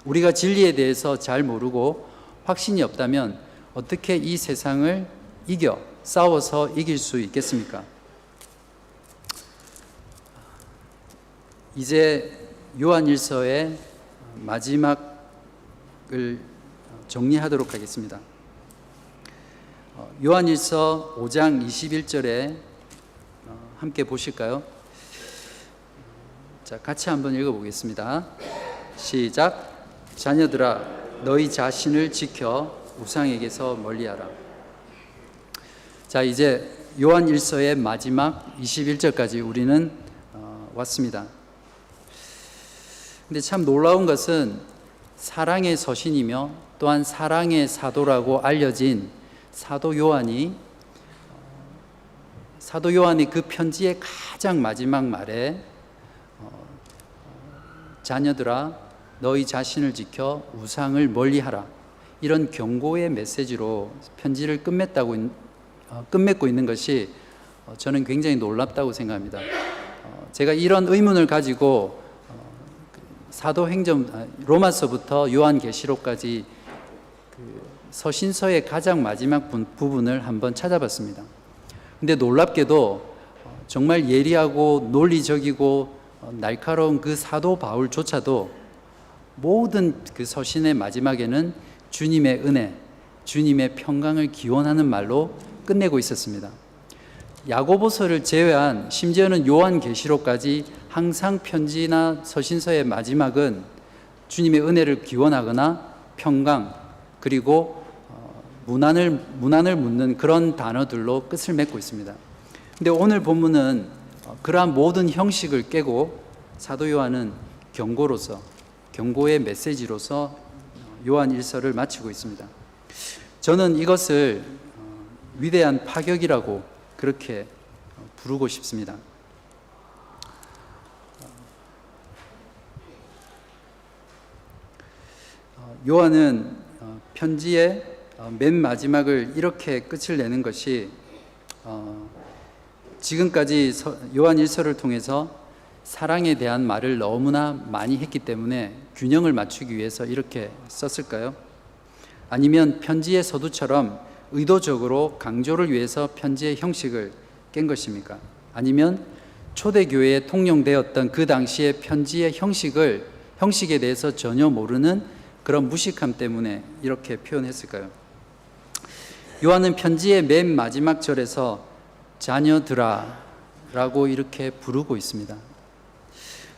[SPEAKER 1] 우리가 진리에 대해서 잘 모르고 확신이 없다면 어떻게 이 세상을 싸워서 이길 수 있겠습니까? 이제 요한일서의 마지막을 정리하도록 하겠습니다. 요한일서 5장 21절에 함께 보실까요? 자, 같이 한번 읽어보겠습니다. 시작. 자녀들아, 너희 자신을 지켜 우상에게서 멀리하라. 자, 이제 요한일서의 마지막 21절까지 우리는 왔습니다. 근데 참 놀라운 것은 사랑의 서신이며 또한 사랑의 사도라고 알려진 사도 요한의 그 편지의 가장 마지막 말에 자녀들아 너희 자신을 지켜 우상을 멀리하라, 이런 경고의 메시지로 편지를 끝맺고 있는 것이 저는 굉장히 놀랍다고 생각합니다. 제가 이런 의문을 가지고 로마서부터 요한계시록까지 서신서의 가장 마지막 부분을 한번 찾아봤습니다. 근데 놀랍게도 정말 예리하고 논리적이고 날카로운 그 사도 바울조차도 모든 그 서신의 마지막에는 주님의 은혜, 주님의 평강을 기원하는 말로 끝내고 있었습니다. 야고보서를 제외한 심지어는 요한계시록까지 항상 편지나 서신서의 마지막은 주님의 은혜를 기원하거나 평강, 그리고 문안을 묻는 그런 단어들로 끝을 맺고 있습니다. 근데 오늘 본문은 그러한 모든 형식을 깨고 사도 요한은 경고의 메시지로서 요한 일서를 마치고 있습니다. 저는 이것을 위대한 파격이라고 그렇게 부르고 싶습니다. 요한은 편지의 맨 마지막을 이렇게 끝을 내는 것이 지금까지 요한 일서를 통해서 사랑에 대한 말을 너무나 많이 했기 때문에 균형을 맞추기 위해서 이렇게 썼을까요? 아니면 편지의 서두처럼 의도적으로 강조를 위해서 편지의 형식을 깬 것입니까? 아니면 초대교회에 통용되었던 그 당시의 편지의 형식에 대해서 전혀 모르는 그런 무식함 때문에 이렇게 표현했을까요? 요한은 편지의 맨 마지막 절에서 자녀들아 라고 이렇게 부르고 있습니다.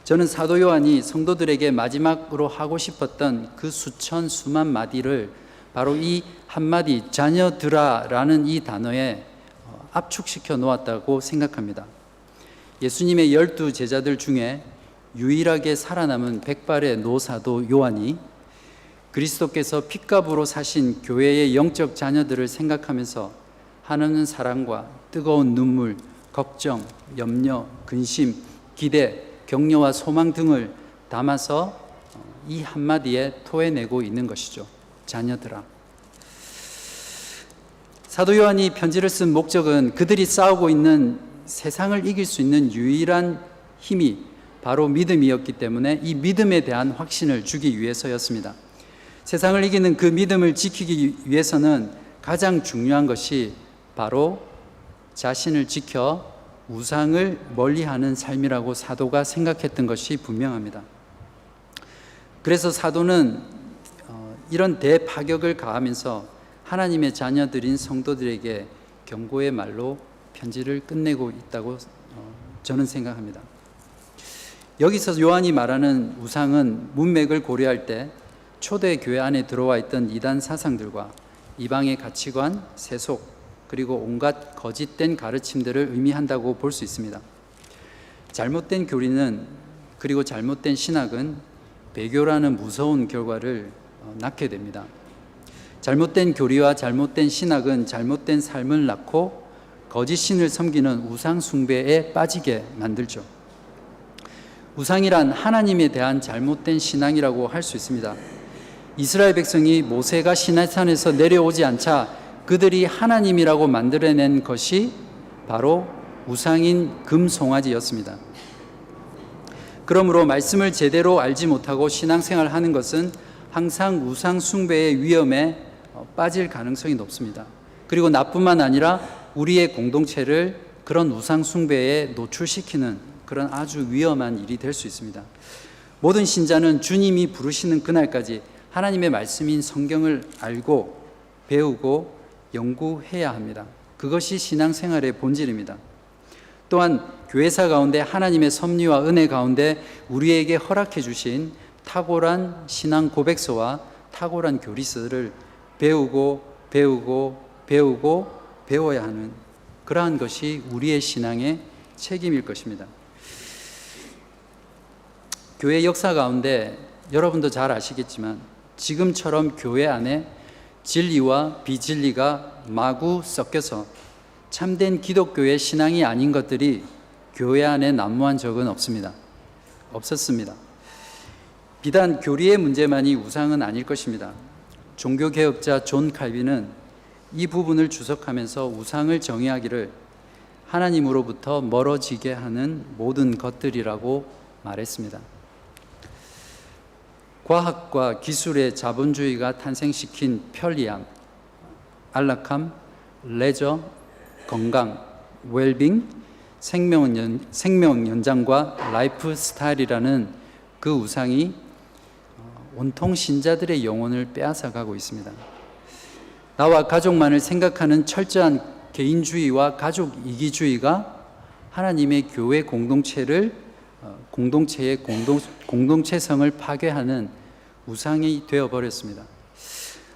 [SPEAKER 1] 저는 사도 요한이 성도들에게 마지막으로 하고 싶었던 그 수만 마디를 바로 이 한마디 자녀들아 라는 이 단어에 압축시켜 놓았다고 생각합니다. 예수님의 12 제자들 중에 유일하게 살아남은 백발의 노사도 요한이 그리스도께서 핏값으로 사신 교회의 영적 자녀들을 생각하면서 한없는 사랑과 뜨거운 눈물, 걱정, 염려, 근심, 기대, 격려와 소망 등을 담아서 이 한마디에 토해내고 있는 것이죠. 자녀들아. 사도 요한이 편지를 쓴 목적은 그들이 싸우고 있는 세상을 이길 수 있는 유일한 힘이 바로 믿음이었기 때문에 이 믿음에 대한 확신을 주기 위해서였습니다. 세상을 이기는 그 믿음을 지키기 위해서는 가장 중요한 것이 바로 자신을 지켜 우상을 멀리하는 삶이라고 사도가 생각했던 것이 분명합니다. 그래서 사도는 이런 대파격을 가하면서 하나님의 자녀들인 성도들에게 경고의 말로 편지를 끝내고 있다고 저는 생각합니다. 여기서 요한이 말하는 우상은 문맥을 고려할 때 초대 교회 안에 들어와 있던 이단 사상들과 이방의 가치관, 세속, 그리고 온갖 거짓된 가르침들을 의미한다고 볼 수 있습니다. 잘못된 교리는 그리고 잘못된 신학은 배교라는 무서운 결과를 낳게 됩니다. 잘못된 교리와 잘못된 신학은 잘못된 삶을 낳고 거짓 신을 섬기는 우상 숭배에 빠지게 만들죠. 우상이란 하나님에 대한 잘못된 신앙이라고 할 수 있습니다. 이스라엘 백성이 모세가 시내산에서 내려오지 않자 그들이 하나님이라고 만들어낸 것이 바로 우상인 금송아지였습니다. 그러므로 말씀을 제대로 알지 못하고 신앙생활을 하는 것은 항상 우상 숭배의 위험에 빠질 가능성이 높습니다. 그리고 나뿐만 아니라 우리의 공동체를 그런 우상 숭배에 노출시키는 그런 아주 위험한 일이 될 수 있습니다. 모든 신자는 주님이 부르시는 그날까지 하나님의 말씀인 성경을 알고 배우고 연구해야 합니다. 그것이 신앙생활의 본질입니다. 또한 교회사 가운데 하나님의 섭리와 은혜 가운데 우리에게 허락해 주신 탁월한 신앙 고백서와 탁월한 교리서를 배워야 하는 그러한 것이 우리의 신앙의 책임일 것입니다. 교회 역사 가운데 여러분도 잘 아시겠지만 지금처럼 교회 안에 진리와 비진리가 마구 섞여서 참된 기독교의 신앙이 아닌 것들이 교회 안에 난무한 적은 없었습니다. 비단 교리의 문제만이 우상은 아닐 것입니다. 종교개혁자 존 칼빈은 이 부분을 주석하면서 우상을 정의하기를 하나님으로부터 멀어지게 하는 모든 것들이라고 말했습니다. 과학과 기술의 자본주의가 탄생시킨 편리함, 안락함, 레저, 건강, 웰빙, 생명 연장과 라이프 스타일이라는 그 우상이 온통 신자들의 영혼을 빼앗아가고 있습니다. 나와 가족만을 생각하는 철저한 개인주의와 가족 이기주의가 하나님의 교회 공동체의 공동체성을 파괴하는 우상이 되어버렸습니다.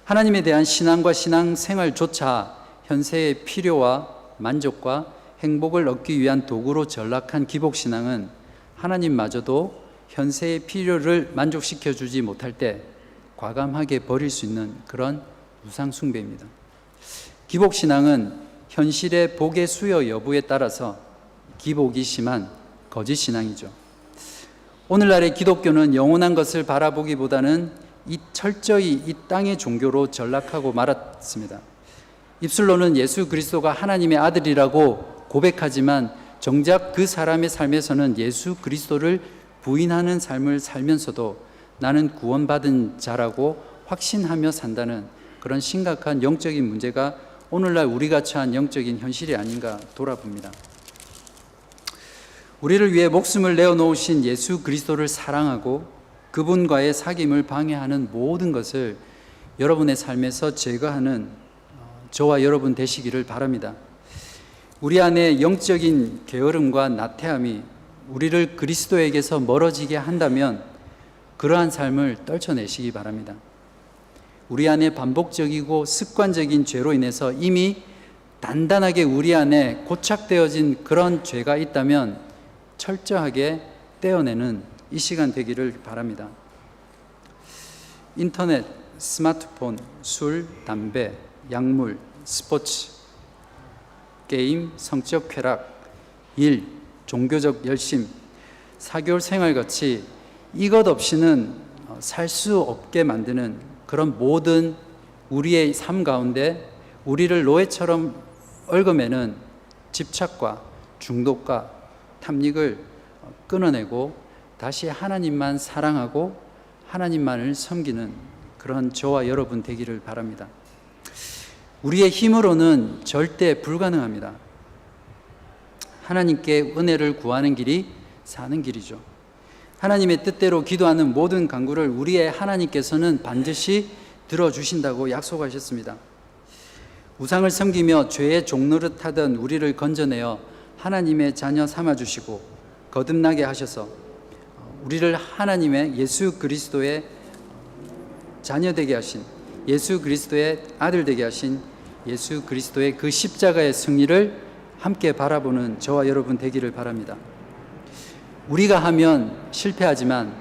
[SPEAKER 1] 하나님에 대한 신앙과 신앙생활조차 현세의 필요와 만족과 행복을 얻기 위한 도구로 전락한 기복신앙은 하나님마저도 현세의 필요를 만족시켜 주지 못할 때 과감하게 버릴 수 있는 그런 우상 숭배입니다. 기복신앙은 현실의 복의 수요 여부에 따라서 기복이 심한 거짓 신앙이죠. 오늘날의 기독교는 영원한 것을 바라보기보다는 철저히 이 땅의 종교로 전락하고 말았습니다. 입술로는 예수 그리스도가 하나님의 아들이라고 고백하지만 정작 그 사람의 삶에서는 예수 그리스도를 부인하는 삶을 살면서도 나는 구원받은 자라고 확신하며 산다는 그런 심각한 영적인 문제가 오늘날 우리가 처한 영적인 현실이 아닌가 돌아봅니다. 우리를 위해 목숨을 내어놓으신 예수 그리스도를 사랑하고 그분과의 사귐을 방해하는 모든 것을 여러분의 삶에서 제거하는 저와 여러분 되시기를 바랍니다. 우리 안에 영적인 게으름과 나태함이 우리를 그리스도에게서 멀어지게 한다면 그러한 삶을 떨쳐내시기 바랍니다. 우리 안에 반복적이고 습관적인 죄로 인해서 이미 단단하게 우리 안에 고착되어진 그런 죄가 있다면 철저하게 떼어내는 이 시간 되기를 바랍니다. 인터넷, 스마트폰, 술, 담배, 약물, 스포츠, 게임, 성적 쾌락, 일, 종교적 열심, 사교 생활같이 이것 없이는 살 수 없게 만드는 그런 모든 우리의 삶 가운데 우리를 노예처럼 얽어매는 집착과 중독과 탐닉을 끊어내고 다시 하나님만 사랑하고 하나님만을 섬기는 그런 저와 여러분 되기를 바랍니다. 우리의 힘으로는 절대 불가능합니다. 하나님께 은혜를 구하는 길이 사는 길이죠. 하나님의 뜻대로 기도하는 모든 간구를 우리의 하나님께서는 반드시 들어주신다고 약속하셨습니다. 우상을 섬기며 죄의 종노릇하던 우리를 건져내어 하나님의 자녀 삼아주시고 거듭나게 하셔서 우리를 하나님의 예수 그리스도의 자녀 되게 하신, 예수 그리스도의 아들 되게 하신 예수 그리스도의 그 십자가의 승리를 함께 바라보는 저와 여러분 되기를 바랍니다. 우리가 하면 실패하지만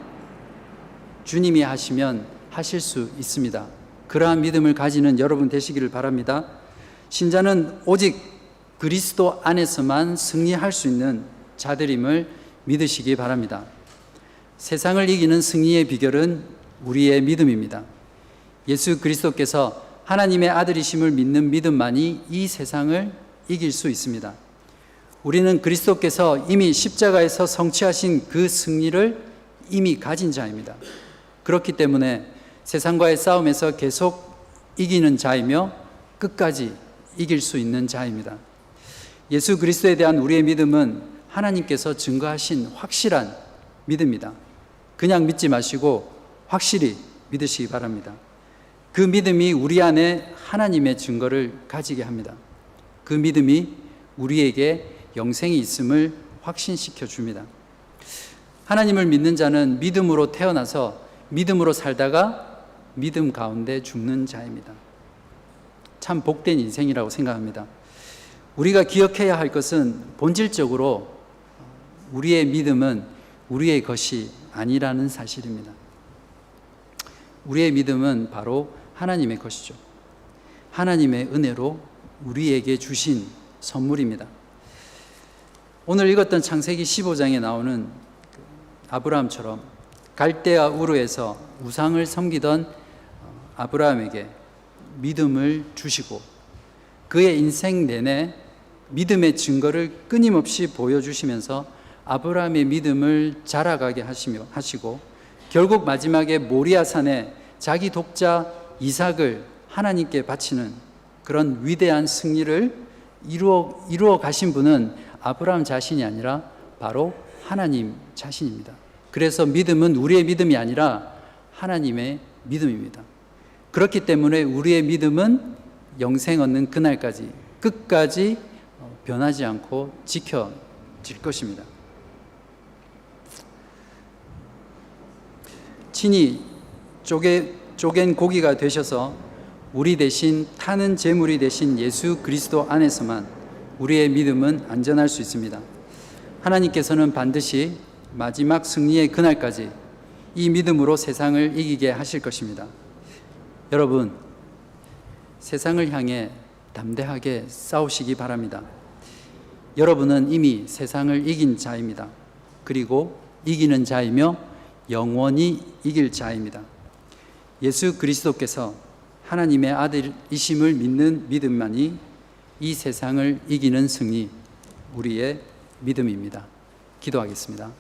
[SPEAKER 1] 주님이 하시면 하실 수 있습니다. 그러한 믿음을 가지는 여러분 되시기를 바랍니다. 신자는 오직 그리스도 안에서만 승리할 수 있는 자들임을 믿으시기 바랍니다. 세상을 이기는 승리의 비결은 우리의 믿음입니다. 예수 그리스도께서 하나님의 아들이심을 믿는 믿음만이 이 세상을 이길 수 있습니다. 우리는 그리스도께서 이미 십자가에서 성취하신 그 승리를 이미 가진 자입니다. 그렇기 때문에 세상과의 싸움에서 계속 이기는 자이며 끝까지 이길 수 있는 자입니다. 예수 그리스도에 대한 우리의 믿음은 하나님께서 증거하신 확실한 믿음입니다. 그냥 믿지 마시고 확실히 믿으시기 바랍니다. 그 믿음이 우리 안에 하나님의 증거를 가지게 합니다. 그 믿음이 우리에게 영생이 있음을 확신시켜 줍니다. 하나님을 믿는 자는 믿음으로 태어나서 믿음으로 살다가 믿음 가운데 죽는 자입니다. 참 복된 인생이라고 생각합니다. 우리가 기억해야 할 것은 본질적으로 우리의 믿음은 우리의 것이 아니라는 사실입니다. 우리의 믿음은 바로 하나님의 것이죠. 하나님의 은혜로 우리에게 주신 선물입니다. 오늘 읽었던 창세기 15장에 나오는 아브라함처럼 갈대아 우르에서 우상을 섬기던 아브라함에게 믿음을 주시고 그의 인생 내내 믿음의 증거를 끊임없이 보여주시면서 아브라함의 믿음을 자라가게 하시고 결국 마지막에 모리아산에 자기 독자 이삭을 하나님께 바치는 그런 위대한 승리를 이루어 가신 분은 아브라함 자신이 아니라 바로 하나님 자신입니다. 그래서 믿음은 우리의 믿음이 아니라 하나님의 믿음입니다. 그렇기 때문에 우리의 믿음은 영생 얻는 그날까지 끝까지 변하지 않고 지켜질 것입니다. 친히 쪼갠 고기가 되셔서 우리 대신 타는 제물이 되신 예수 그리스도 안에서만 우리의 믿음은 안전할 수 있습니다. 하나님께서는 반드시 마지막 승리의 그날까지 이 믿음으로 세상을 이기게 하실 것입니다. 여러분, 세상을 향해 담대하게 싸우시기 바랍니다. 여러분은 이미 세상을 이긴 자입니다. 그리고 이기는 자이며 영원히 이길 자입니다. 예수 그리스도께서 하나님의 아들이심을 믿는 믿음만이 이 세상을 이기는 승리, 우리의 믿음입니다. 기도하겠습니다.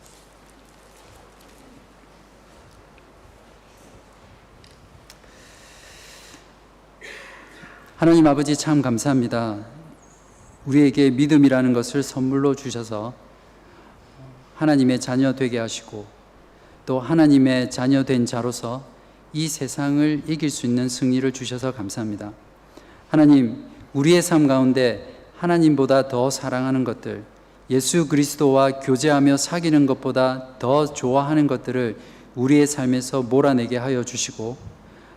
[SPEAKER 1] 하나님 아버지 참 감사합니다. 우리에게 믿음이라는 것을 선물로 주셔서 하나님의 자녀 되게 하시고 또 하나님의 자녀 된 자로서 이 세상을 이길 수 있는 승리를 주셔서 감사합니다. 하나님, 우리의 삶 가운데 하나님보다 더 사랑하는 것들, 예수 그리스도와 교제하며 사귀는 것보다 더 좋아하는 것들을 우리의 삶에서 몰아내게 하여 주시고,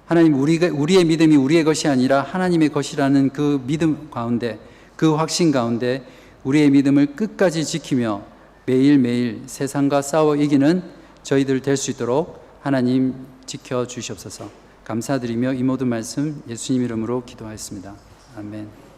[SPEAKER 1] 하나님, 우리의 믿음이 우리의 것이 아니라 하나님의 것이라는 그 믿음 가운데, 그 확신 가운데 우리의 믿음을 끝까지 지키며 매일매일 세상과 싸워 이기는 저희들 될 수 있도록 하나님 지켜주시옵소서. 감사드리며 이 모든 말씀 예수님 이름으로 기도하였습니다. 아멘.